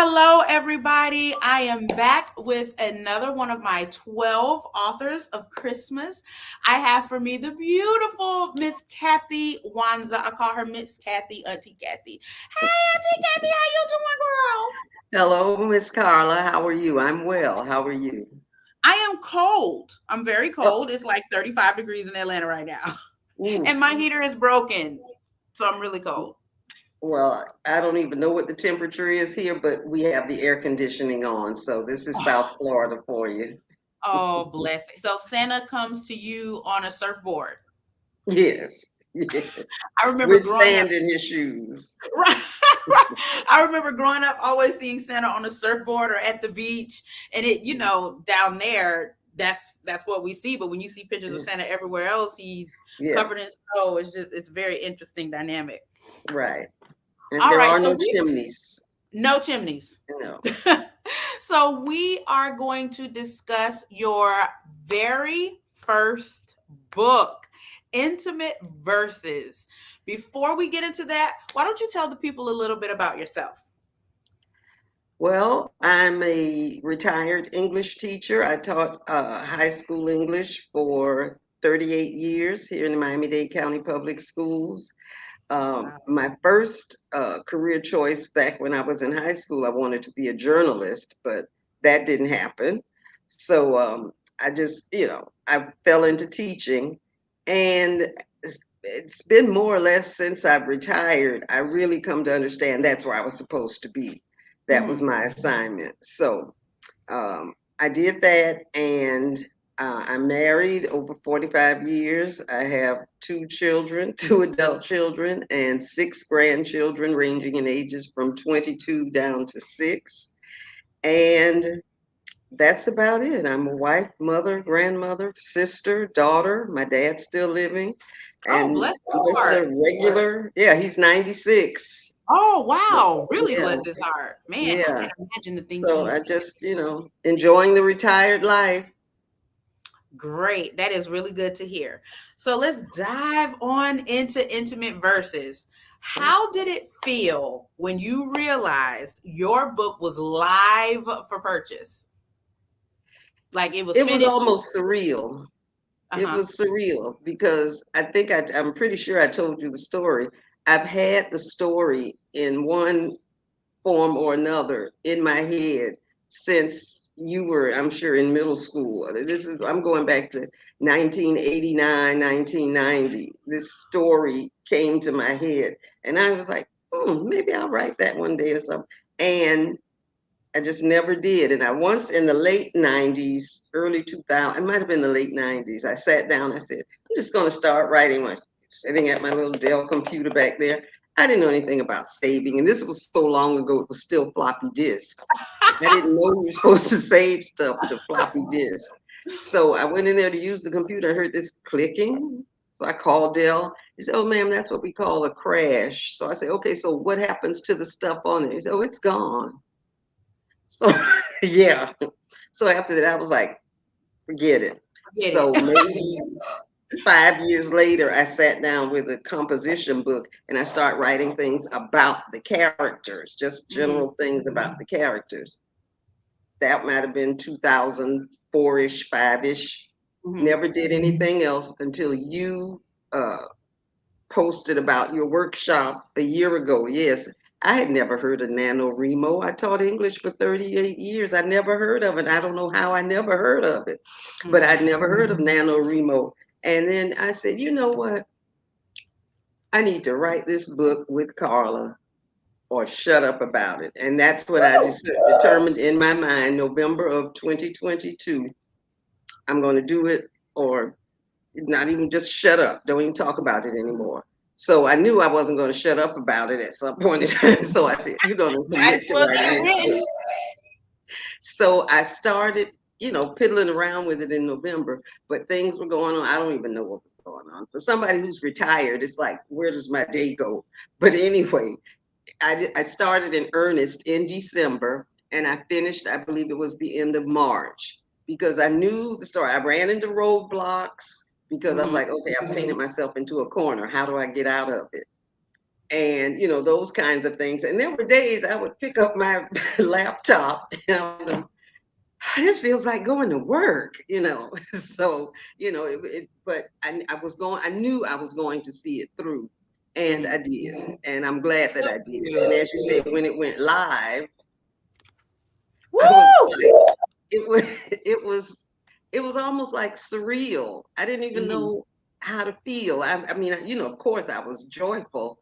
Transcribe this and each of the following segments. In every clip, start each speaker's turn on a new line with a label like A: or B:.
A: Hello, everybody. I am back with another one of my 12 authors of Christmas. I have for me the beautiful Miss Kathy Wanza. I call her Miss Kathy, Auntie Kathy. Hey, Auntie Kathy, how you doing, girl?
B: Hello, Miss Carla. How are you? I'm well. How are you?
A: I am cold. I'm very
B: Oh,
A: cold. It's like 35 degrees in Atlanta right now.
B: ooh.
A: And my heater is broken. So I'm really cold.
B: Well, I don't even know what the temperature is here, but we have the air conditioning on. So this is South Florida for you.
A: Oh, bless it. So Santa comes to you on a surfboard.
B: Yes, yes.
A: I remember
B: With
A: growing up.
B: sand in his shoes.
A: Right, right. I remember growing up always seeing Santa on a surfboard or at the beach, and down there, that's what we see. But when you see pictures of Santa everywhere else, he's
B: Yeah,
A: covered in snow. It's very interesting dynamic.
B: right. And
A: All
B: there
A: right,
B: are
A: so
B: no
A: we
B: chimneys.
A: no chimneys.
B: No.
A: So we are going to discuss your very first book, Intimate Verses. Before we get into that, why don't you tell the people a little bit about yourself?
B: Well, I'm a retired English teacher. I taught high school English for 38 years here in the Miami-Dade County Public Schools.
A: Wow.
B: My first career choice back when I was in high school, I wanted to be a journalist, but that didn't happen. So I just, I fell into teaching. And it's been more or less since I've retired, I really come to understand that's where I was supposed to be. That was
A: Mhm.
B: my assignment. So I did that, and I'm married over 45 years. I have two children, two adult children, and six grandchildren, ranging in ages from 22 down to six. And that's about it. I'm a wife, mother, grandmother, sister, daughter. My dad's still living,
A: Oh,
B: and
A: bless
B: I'm
A: his
B: just
A: heart.
B: a regular. Yeah, he's 96.
A: Oh, wow. Really
B: Yeah,
A: bless his heart. Man, I
B: yeah.
A: can't imagine the things
B: So I
A: he's
B: just, enjoying the retired life.
A: great. That is really good to hear. So let's dive on into Intimate Verses. How did it feel when you realized your book was live for purchase? Like it was
B: It was
A: finished?
B: almost surreal. It
A: Uh-huh.
B: was surreal because I'm pretty sure I told you the story. I've had the story in one form or another in my head since you were, I'm sure, in middle school. I'm going back to 1989, 1990. This story came to my head, and I was like, maybe I'll write that one day or something. And I just never did. And I once in the late 90s, early 2000, it might have been the late 90s, I sat down, I said, I'm just going to start writing sitting at my little Dell computer back there. I didn't know anything about saving. And this was so long ago, it was still floppy disks. I didn't know you were supposed to save stuff to floppy disk. So I went in there to use the computer. I heard this clicking. So I called Dell. He said, "Oh, ma'am, that's what we call a crash." So I said, "Okay, so what happens to the stuff on it?" He said, "Oh, it's gone." So yeah. So after that, I was like, forget it.
A: Get
B: So
A: it.
B: maybe 5 years later, I sat down with a composition book and I start writing things about the characters, just
A: Mhm,
B: general things about the characters. That might have been 2004-ish, 5-ish.
A: mhm.
B: Never did anything else until you uh, posted about your workshop a year ago. Yes, I had never heard of NaNoWriMo. I taught English for 38 years. I never heard of it. I don't know how I never heard of it, but I'd
A: Mhm.
B: never heard of NaNoWriMo. And then I said, you know what? I need to write this book with Carla or shut up about it. And that's what I just determined in my mind, November of 2022. I'm going to do it or not even just shut up. Don't even talk about it anymore. So I knew I wasn't going to shut up about it at some point in time. So I said, you're going to
A: Might as
B: commit to
A: well get it
B: writing this book.
A: written.
B: So I started, piddling around with it in November, but things were going on. I don't even know what was going on. For somebody who's retired, it's like, where does my day go? But anyway, I started in earnest in December and I finished, I believe it was the end of March because I knew the story. I ran into roadblocks because I was
A: Mhm.
B: like, okay, I painted myself into a corner. How do I get out of it? and those kinds of things. And there were days I would pick up my laptop and I would, this feels like going to work. So but I was going. I knew I was going to see it through, and I did, and I'm glad that I did. And as you said, when it went live, I was
A: Woo!
B: like, it was it was it was almost like surreal. I didn't even
A: Mhm,
B: know how to feel. I mean, of course, I was joyful,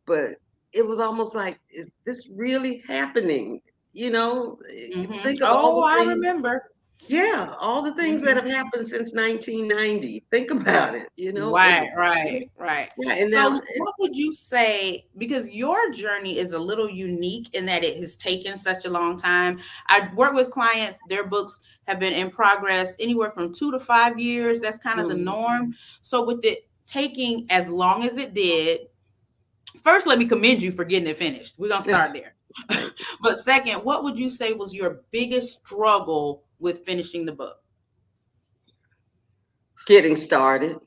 B: but it was almost like, is this really happening?
A: mhm.
B: Think of all
A: Oh,
B: the
A: I
B: things.
A: remember.
B: Yeah, all the things that
A: Mhm.
B: have happened since 1990. Think about it.
A: Right, right, right.
B: Yeah, and now,
A: So, what would you say? Because your journey is a little unique in that it has taken such a long time. I work with clients, their books have been in progress anywhere from 2 to 5 years. That's kind of the
B: mm,
A: norm. So, with it taking as long as it did, first, let me commend you for getting it finished. We're going to start there.
B: thank you.
A: But, second, what would you say was your biggest struggle with finishing the book?
B: Getting started.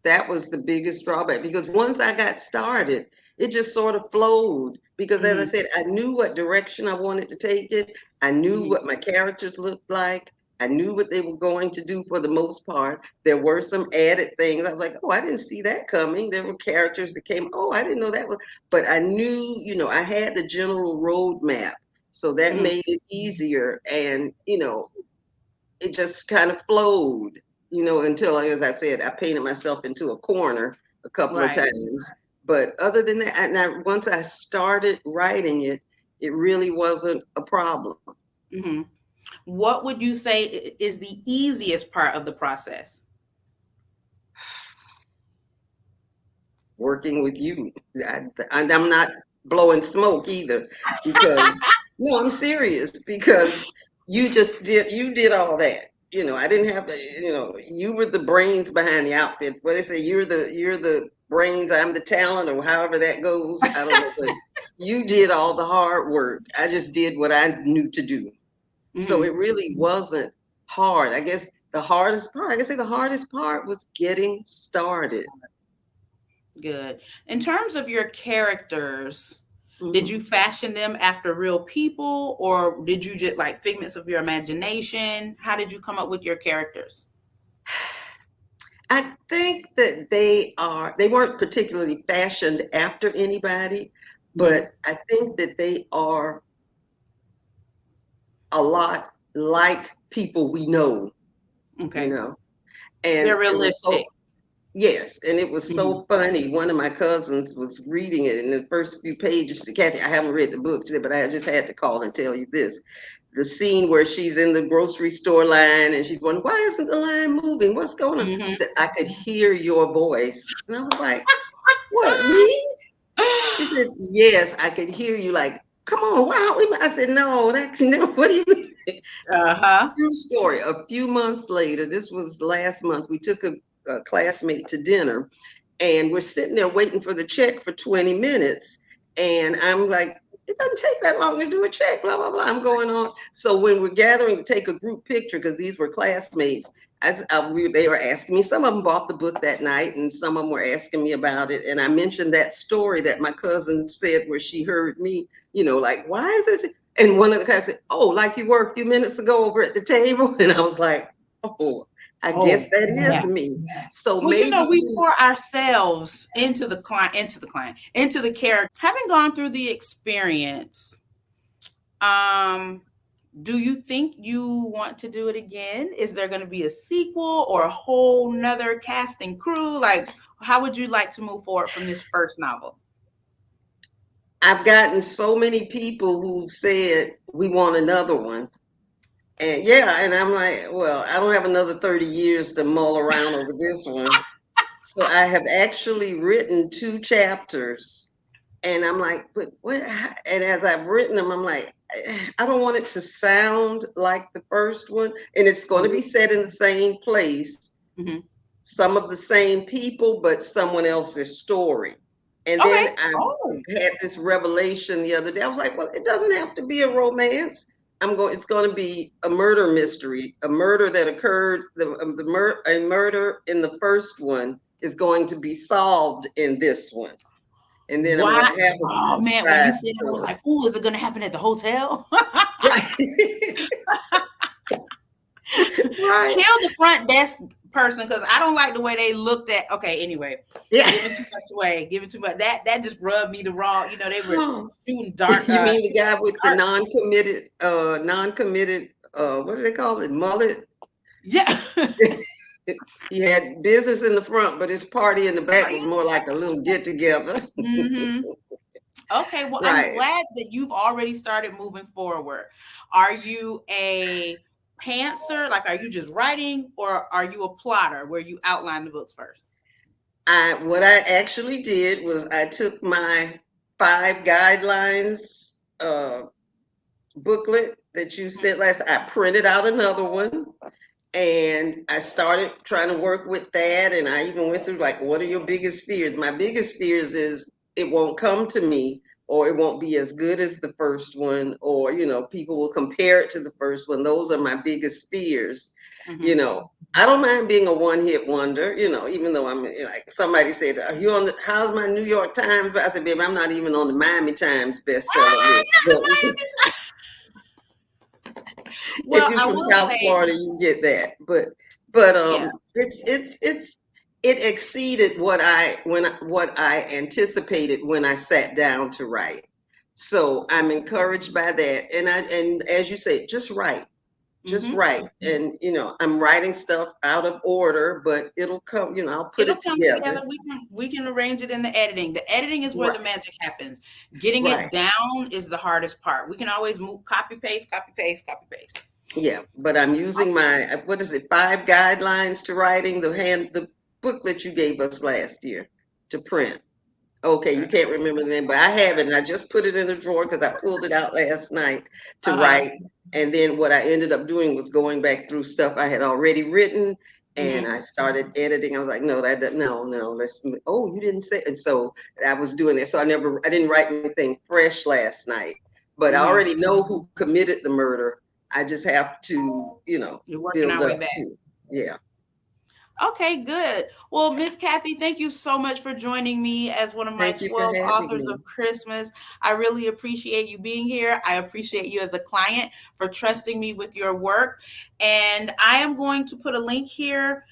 B: That was the biggest drawback because once I got started, it just sort of flowed. Because as I
A: Hmm.
B: said, I knew what direction I wanted to take it. I knew
A: Hmm.
B: what my characters looked like. I knew what they were going to do for the most part. There were some added things. I was like, oh, I didn't see that coming. There were characters that came, oh, I didn't know that was, but I knew, I had the general roadmap. So that
A: Hmm.
B: made it easier. And, it just kind of flowed, until, as I said, I painted myself into a corner a couple of
A: Right.
B: times. But other than that, once I started writing it, it really wasn't a problem.
A: Hmm. What would you say is the easiest part of the process?
B: Working with you, and I'm not blowing smoke either, because no, I'm serious, because you did all that. I didn't have to. You were the brains behind the outfit. What they say, you're the brains, I'm the talent, or however that goes. I don't know, but you did all the hard work. I just did what I knew to do. So it
A: Hmm.
B: really wasn't hard. I guess the hardest part, I guess say the hardest part was getting started.
A: Good. In terms of your characters, did you
B: Mhm.
A: fashion them after real people or did you just like figments of your imagination? How did you come up with your characters?
B: I think that they weren't particularly fashioned after anybody,
A: Hmm.
B: but I think that they are a lot like people we know, you
A: Okay.
B: know. And
A: They're
B: it was
A: realistic.
B: so Yes, and it was
A: Hmm.
B: so funny. One of my cousins was reading it in the first few pages. She said, Kathy, I haven't read the book today, but I just had to call and tell you this. The scene where she's in the grocery store line and she's wondering, why isn't the line moving? What's going on? She
A: Hmm.
B: said, I could hear your voice. And I was like, what, me? She said, yes, I could hear you. Like, come on, wow. I said, no, that's no, what do you mean?
A: Uh-huh.
B: True story. A few months later, this was last month, we took a classmate to dinner and we're sitting there waiting for the check for 20 minutes. And I'm like, it doesn't take that long to do a check, blah, blah, blah. I'm going on. So when we're gathering to take a group picture, because these were classmates, they were asking me, some of them bought the book that night and some of them were asking me about it. And I mentioned that story that my cousin said where she heard me, like, why is this? And one of the guys said, oh, like you were a few minutes ago over at the table. And I was like, oh, I guess
A: Oh,
B: that
A: yeah.
B: is me. So
A: Well,
B: maybe
A: we pour ourselves into the character. Having gone through the experience, um, do you think you want to do it again? Is there going to be a sequel or a whole nother cast and crew? Like, how would you like to move forward from this first novel?
B: I've gotten so many people who've said we want another one. And yeah, and I'm like, well, I don't have another 30 years to mull around over this one. So I have actually written 2 chapters. And I'm like, but what? And as I've written them, I'm like, I don't want it to sound like the first one. And it's going to be set in the same place,
A: Mm-hmm.
B: some of the same people, but someone else's story. And then
A: Okay.
B: I
A: Oh.
B: had this revelation the other day. I was like, well, it doesn't have to be a romance. It's going to be a murder mystery, a murder that occurred, a murder in the first one is going to be solved in this one. and then I'm
A: Why?
B: going to have
A: Oh
B: a
A: man, when you
B: side
A: said it, I was
B: story.
A: like, "Ooh, is it going to happen at the hotel?"
B: Right. Right.
A: Kill the front desk person because I don't like the way they looked at. Okay, anyway,
B: Yeah.
A: giving too much away, giving too much. That just rubbed me the wrong. You know, they were
B: Oh.
A: shooting dark.
B: You mean the guy with the
A: Dark.
B: non-committed, what do they call it? Mullet?
A: Yeah.
B: He had business in the front, but his party in the back was more like a little get together.
A: Mm-hmm. Okay, well, I'm
B: Right.
A: glad that you've already started moving forward. Are you a pantser? Like, are you just writing, or are you a plotter where you outline the books first?
B: What I actually did was I took my 5 guidelines booklet that you sent last. I printed out another one, and I started trying to work with that. And I even went through like, what are your biggest fears? My biggest fears is it won't come to me, or it won't be as good as the first one, or people will compare it to the first one. Those are my biggest fears.
A: Mm-hmm.
B: You know, I don't mind being a one-hit wonder. Even though I'm like somebody said, "Are you on the? How's my New York Times?" I said, "Babe, I'm not even on the Miami Times bestseller list." But if
A: Well,
B: you're
A: I
B: from
A: will
B: South
A: say,
B: Florida, you get that. But
A: yeah.
B: it exceeded what I anticipated when I sat down to write. So I'm encouraged by that. And as you say, just
A: Mm-hmm.
B: write. And I'm writing stuff out of order, but it'll come. I'll put
A: It'll
B: it
A: come
B: together.
A: together. We can arrange it in the editing. The editing is where the
B: Right,
A: magic happens. Getting it
B: right.
A: down is the hardest part. We can always move, copy paste, copy paste, copy paste.
B: Yeah, but I'm using my, what is it, 5 guidelines to writing, the booklet you gave us last year to print. Okay, you
A: Okay.
B: can't remember the name, but I have it, and I just put it in the drawer because I pulled it out last night to
A: Uh-huh.
B: write. And then what I ended up doing was going back through stuff I had already written, and
A: Mm-hmm.
B: I started editing. I was like, no, no, oh, you didn't say. And so I was doing that. So I didn't write anything fresh last night, but I
A: Mm-hmm.
B: already know who committed the murder. I just have to,
A: You're working
B: build
A: our way
B: up
A: back.
B: to, yeah.
A: Okay, good. Well, Miss Kathy, thank you so much for joining me as one of my
B: Thank you for
A: 12
B: having
A: authors
B: me.
A: of Christmas. I really appreciate you being here. I appreciate you as a client for trusting me with your work. And I am going to put a link here.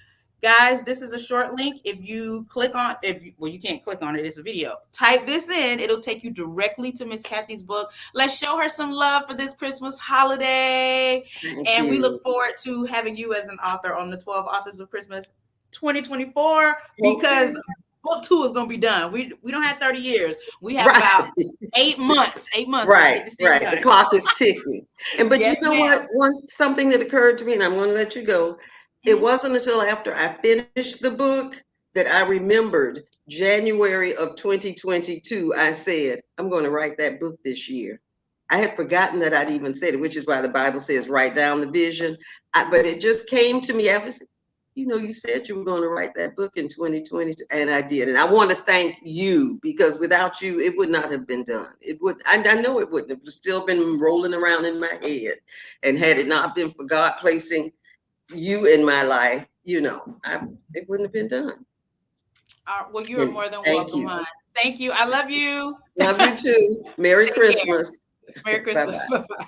A: Guys, this is a short link. If you click on, well, you can't click on it, it's a video. Type this in, it'll take you directly to Miss Kathy's book. Let's show her some love for this Christmas holiday.
B: Thank
A: And we
B: you.
A: look forward to having you as an author on the 12 Authors of Christmas 2024, because
B: Okay.
A: book 2 is going to be done. We don't have 30 years. We have
B: Right.
A: about 8 months. 8 months to
B: Right,
A: get this thing
B: right. The
A: done.
B: clock is ticking. But you
A: Yes,
B: know what?
A: ma'am.
B: Something that occurred to me, and I'm going to let you go. It
A: Mhm.
B: wasn't until after I finished the book that I remembered January of 2022. I said, I'm going to write that book this year. I had forgotten that I'd even said it, which is why the Bible says, write down the vision. But it just came to me after, you said you were going to write that book in 2020, and I did. And I want to thank you, because without you, it would not have been done. It would, I know it wouldn't have still been rolling around in my head. And had it not been for God placing you in my life, it wouldn't have been done.
A: Well, you are
B: And
A: more than
B: thank
A: welcome,
B: you.
A: hon. Thank you. I love you.
B: Love you too. Merry
A: Take care.
B: Christmas.
A: Merry
B: Bye
A: Christmas.
B: bye.
A: Bye-bye.